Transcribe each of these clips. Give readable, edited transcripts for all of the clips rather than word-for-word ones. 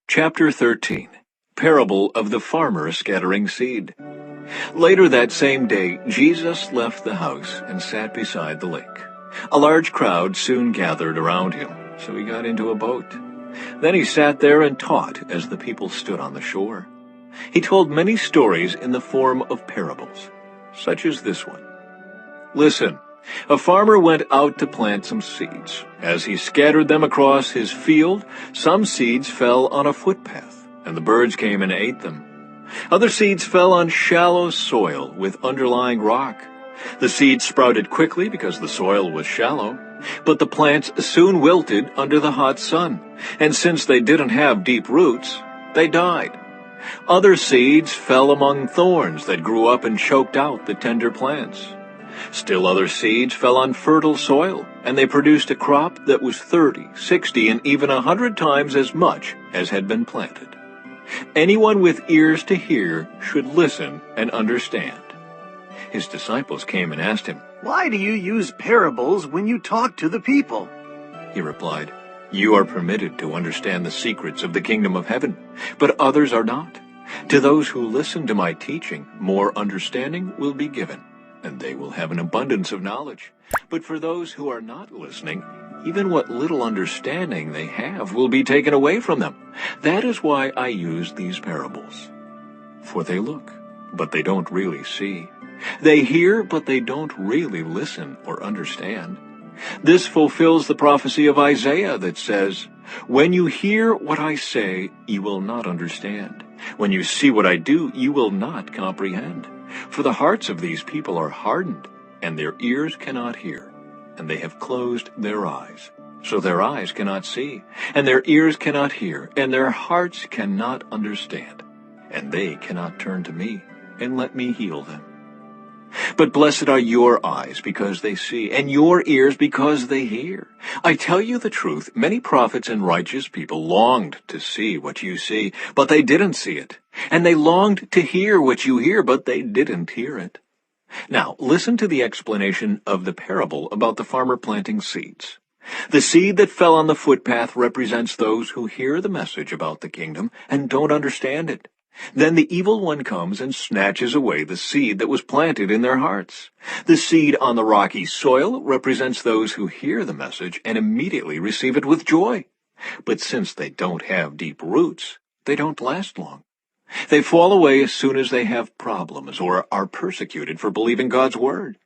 Chapter 13. Parable of the Farmer Scattering Seed. Later that same day, Jesus left the house and sat beside the lake. A large crowd soon gathered around him, so he got into a boat. Then he sat there and taught as the people stood on the shore. He told many stories in the form of parables, such as this one. Listen. A farmer went out to plant some seeds. As he scattered them across his field, some seeds fell on a footpath, and the birds came and ate them. Other seeds fell on shallow soil with underlying rock. The seeds sprouted quickly because the soil was shallow, but the plants soon wilted under the hot sun, and since they didn't have deep roots, they died. Other seeds fell among thorns that grew up and choked out the tender plants. Still other seeds fell on fertile soil, and they produced a crop that was 30, 60, and even 100 times as much as had been planted. Anyone with ears to hear should listen and understand. His disciples came and asked him, "Why do you use parables when you talk to the people?" He replied, "You are permitted to understand the secrets of the kingdom of heaven, but others are not. To those who listen to my teaching, more understanding will be given, and they will have an abundance of knowledge. But for those who are not listening, even what little understanding they have will be taken away from them. That is why I use these parables. For they look, but they don't really see. They hear, but they don't really listen or understand. This fulfills the prophecy of Isaiah that says, 'When you hear what I say, you will not understand. When you see what I do, you will not comprehend. For the hearts of these people are hardened, and their ears cannot hear, and they have closed their eyes. So their eyes cannot see, and their ears cannot hear, and their hearts cannot understand. And they cannot turn to me and let me heal them. But blessed are your eyes because they see, and your ears because they hear. I tell you the truth, many prophets and righteous people longed to see what you see, but they didn't see it. And they longed to hear what you hear, but they didn't hear it. Now, listen to the explanation of the parable about the farmer planting seeds. The seed that fell on the footpath represents those who hear the message about the kingdom and don't understand it. Then the evil one comes and snatches away the seed that was planted in their hearts. The seed on the rocky soil represents those who hear the message and immediately receive it with joy. But since they don't have deep roots, they don't last long. They fall away as soon as they have problems or are persecuted for believing God's word.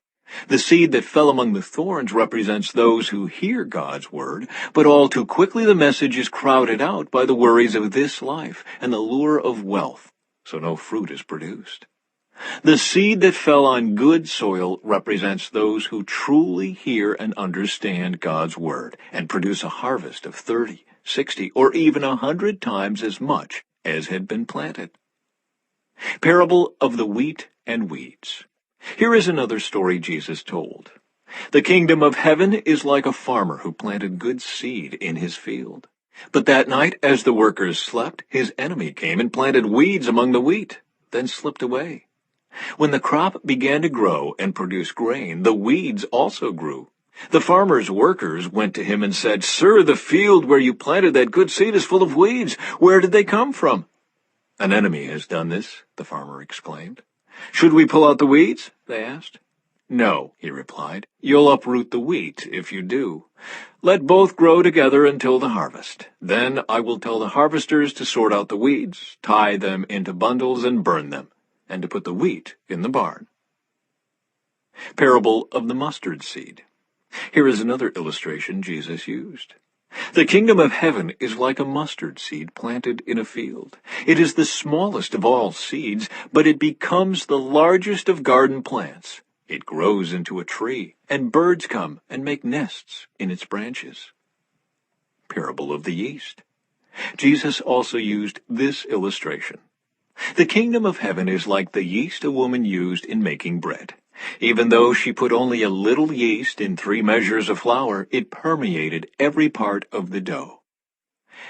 The seed that fell among the thorns represents those who hear God's word, but all too quickly the message is crowded out by the worries of this life and the lure of wealth, so no fruit is produced. The seed that fell on good soil represents those who truly hear and understand God's word and produce a harvest of 30, 60, or even 100 times as much as had been planted. Parable of the wheat and weeds. Here is another story Jesus told. The kingdom of heaven is like a farmer who planted good seed in his field. But that night, as the workers slept, his enemy came and planted weeds among the wheat, then slipped away. When the crop began to grow and produce grain, the weeds also grew. The farmer's workers went to him and said, "Sir, the field where you planted that good seed is full of weeds. Where did they come from?" "An enemy has done this," the farmer exclaimed. "Should we pull out the weeds?" they asked. "No," he replied. "You'll uproot the wheat if you do. Let both grow together until the harvest. Then I will tell the harvesters to sort out the weeds, tie them into bundles and burn them, and to put the wheat in the barn." Parable of the mustard seed. Here is another illustration Jesus used. The kingdom of heaven is like a mustard seed planted in a field. It is the smallest of all seeds, but it becomes the largest of garden plants. It grows into a tree, and birds come and make nests in its branches. Parable of the yeast. Jesus also used this illustration. The kingdom of heaven is like the yeast a woman used in making bread. Even though she put only a little yeast in 3 measures of flour, it permeated every part of the dough.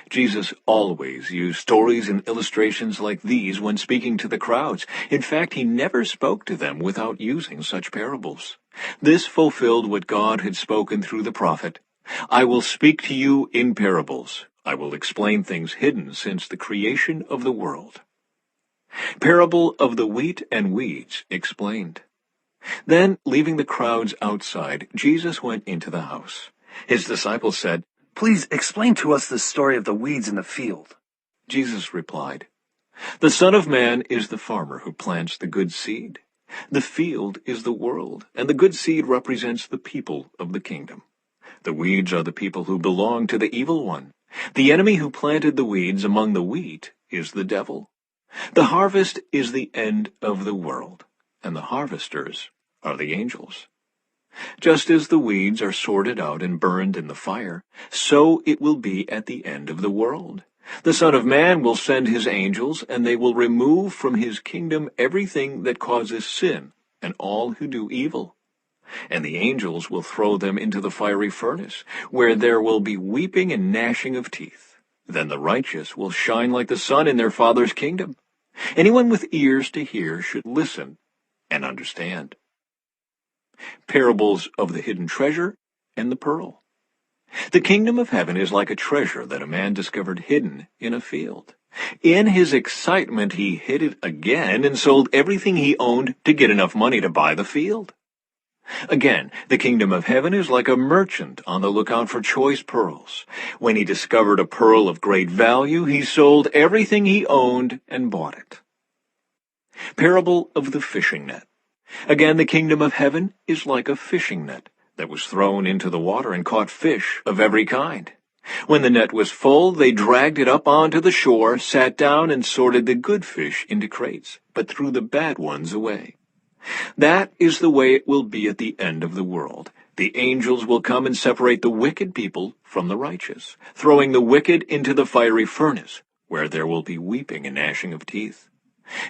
Jesus always used stories and illustrations like these when speaking to the crowds. In fact, he never spoke to them without using such parables. This fulfilled what God had spoken through the prophet. "I will speak to you in parables. I will explain things hidden since the creation of the world. Parable of the wheat and weeds explained. Then, leaving the crowds outside, Jesus went into the house. His disciples said, Please explain to us the story of the weeds in the field. Jesus replied, The Son of Man is the farmer who plants the good seed. The field is the world, and the good seed represents the people of the kingdom. The weeds are the people who belong to the evil one. The enemy who planted the weeds among the wheat is the devil. The harvest is the end of the world, and the harvesters are the angels. Just as the weeds are sorted out and burned in the fire, so it will be at the end of the world. The Son of Man will send his angels, and they will remove from his kingdom everything that causes sin and all who do evil. And the angels will throw them into the fiery furnace, where there will be weeping and gnashing of teeth. Then the righteous will shine like the sun in their Father's kingdom. Anyone with ears to hear should listen and understand. Parables of the hidden treasure and the pearl. The kingdom of heaven is like a treasure that a man discovered hidden in a field. In his excitement, he hid it again and sold everything he owned to get enough money to buy the field. Again, the kingdom of heaven is like a merchant on the lookout for choice pearls. When he discovered a pearl of great value, he sold everything he owned and bought it. Parable of the fishing net. Again, the kingdom of heaven is like a fishing net that was thrown into the water and caught fish of every kind. When the net was full, they dragged it up onto the shore, sat down, and sorted the good fish into crates, but threw the bad ones away. That is the way it will be at the end of the world. The angels will come and separate the wicked people from the righteous, throwing the wicked into the fiery furnace, where there will be weeping and gnashing of teeth.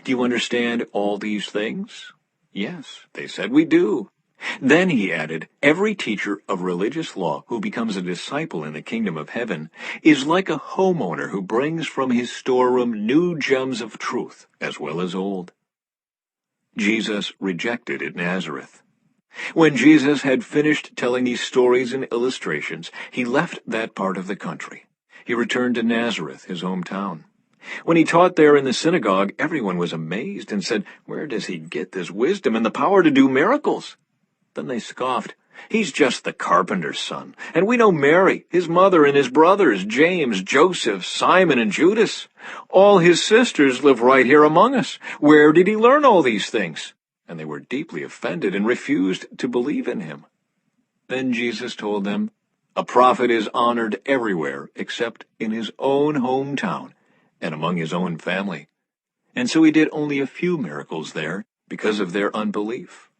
Do you understand all these things? Yes, they said, we do. Then he added, every teacher of religious law who becomes a disciple in the kingdom of heaven is like a homeowner who brings from his storeroom new gems of truth as well as old. Jesus rejected at Nazareth. When Jesus had finished telling these stories and illustrations, he left that part of the country. He returned to Nazareth, his hometown. When he taught there in the synagogue, everyone was amazed and said, Where does he get this wisdom and the power to do miracles? Then they scoffed, He's just the carpenter's son, and we know Mary, his mother, and his brothers, James, Joseph, Simon, and Judas. All his sisters live right here among us. Where did he learn all these things? And they were deeply offended and refused to believe in him. Then Jesus told them, A prophet is honored everywhere except in his own hometown and among his own family. And so he did only a few miracles there because of their unbelief.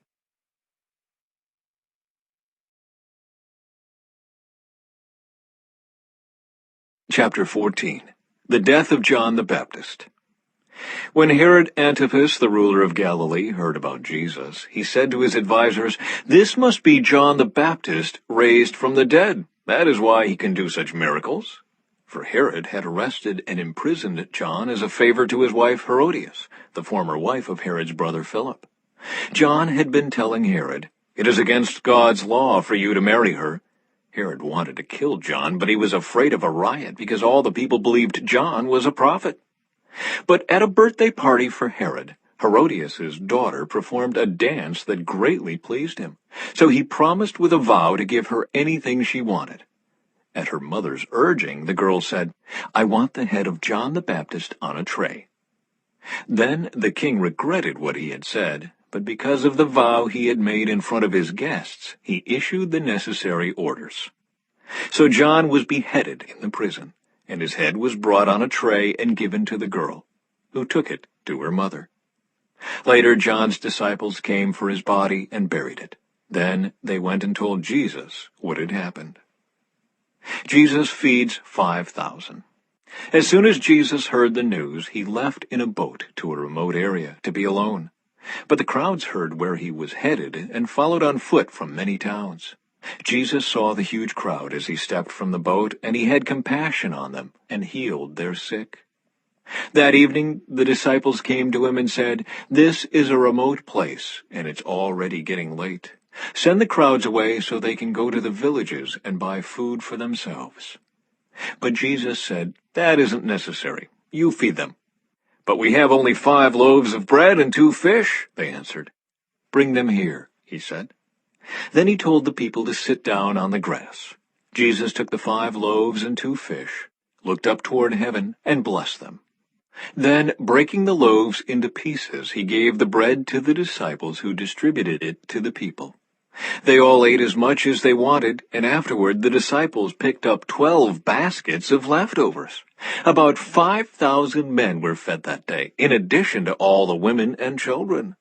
Chapter 14. The Death of John the Baptist. When Herod Antipas, the ruler of Galilee, heard about Jesus, he said to his advisers, This must be John the Baptist raised from the dead. That is why he can do such miracles. For Herod had arrested and imprisoned John as a favor to his wife Herodias, the former wife of Herod's brother Philip. John had been telling Herod, It is against God's law for you to marry her. Herod wanted to kill John, but he was afraid of a riot because all the people believed John was a prophet. But at a birthday party for Herod, Herodias' daughter performed a dance that greatly pleased him. So he promised with a vow to give her anything she wanted. At her mother's urging, the girl said, I want the head of John the Baptist on a tray. Then the king regretted what he had said, but because of the vow he had made in front of his guests, he issued the necessary orders. So John was beheaded in the prison, and his head was brought on a tray and given to the girl, who took it to her mother. Later, John's disciples came for his body and buried it. Then they went and told Jesus what had happened. Jesus feeds 5,000. As soon as Jesus heard the news, he left in a boat to a remote area to be alone. But the crowds heard where he was headed and followed on foot from many towns. Jesus saw the huge crowd as he stepped from the boat, and he had compassion on them and healed their sick. That evening the disciples came to him and said, This is a remote place, and it's already getting late. Send the crowds away so they can go to the villages and buy food for themselves. But Jesus said, "That isn't necessary. You feed them." "But we have only 5 loaves of bread and 2 fish," they answered. "Bring them here," he said. Then he told the people to sit down on the grass. Jesus took the 5 loaves and 2 fish, looked up toward heaven, and blessed them. Then, breaking the loaves into pieces, he gave the bread to the disciples, who distributed it to the people. They all ate as much as they wanted, and afterward the disciples picked up 12 baskets of leftovers. About 5,000 men were fed that day, in addition to all the women and children.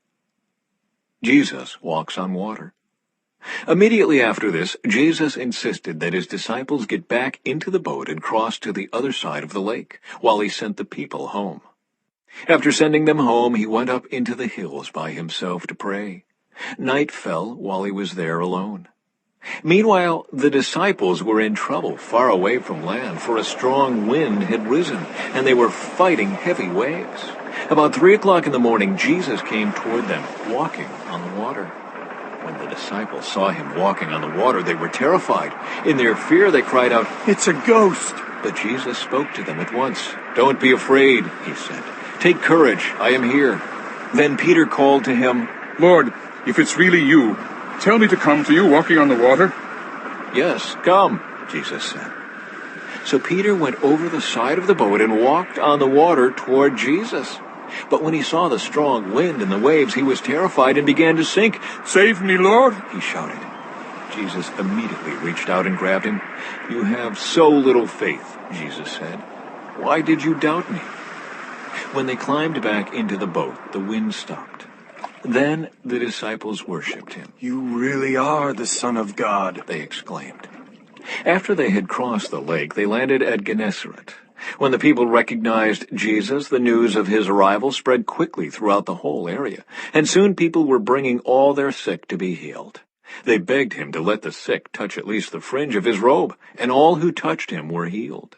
Jesus walks on water. Immediately after this, Jesus insisted that his disciples get back into the boat and cross to the other side of the lake, while he sent the people home. After sending them home, he went up into the hills by himself to pray. Night fell while he was there alone. Meanwhile, the disciples were in trouble far away from land, for a strong wind had risen, and they were fighting heavy waves. About 3 o'clock in the morning, Jesus came toward them, walking on the water. When the disciples saw him walking on the water, they were terrified. In their fear, they cried out, "It's a ghost!" But Jesus spoke to them at once. "Don't be afraid," he said. "Take courage, I am here." Then Peter called to him, "Lord, if it's really you, tell me to come to you walking on the water." "Yes, come," Jesus said. So Peter went over the side of the boat and walked on the water toward Jesus. But when he saw the strong wind and the waves, he was terrified and began to sink. "Save me, Lord!" he shouted. Jesus immediately reached out and grabbed him. "You have so little faith," Jesus said. "Why did you doubt me?" When they climbed back into the boat, the wind stopped. Then the disciples worshipped him. "You really are the Son of God," they exclaimed. After they had crossed the lake, they landed at Gennesaret. When the people recognized Jesus, the news of his arrival spread quickly throughout the whole area, and soon people were bringing all their sick to be healed. They begged him to let the sick touch at least the fringe of his robe, and all who touched him were healed.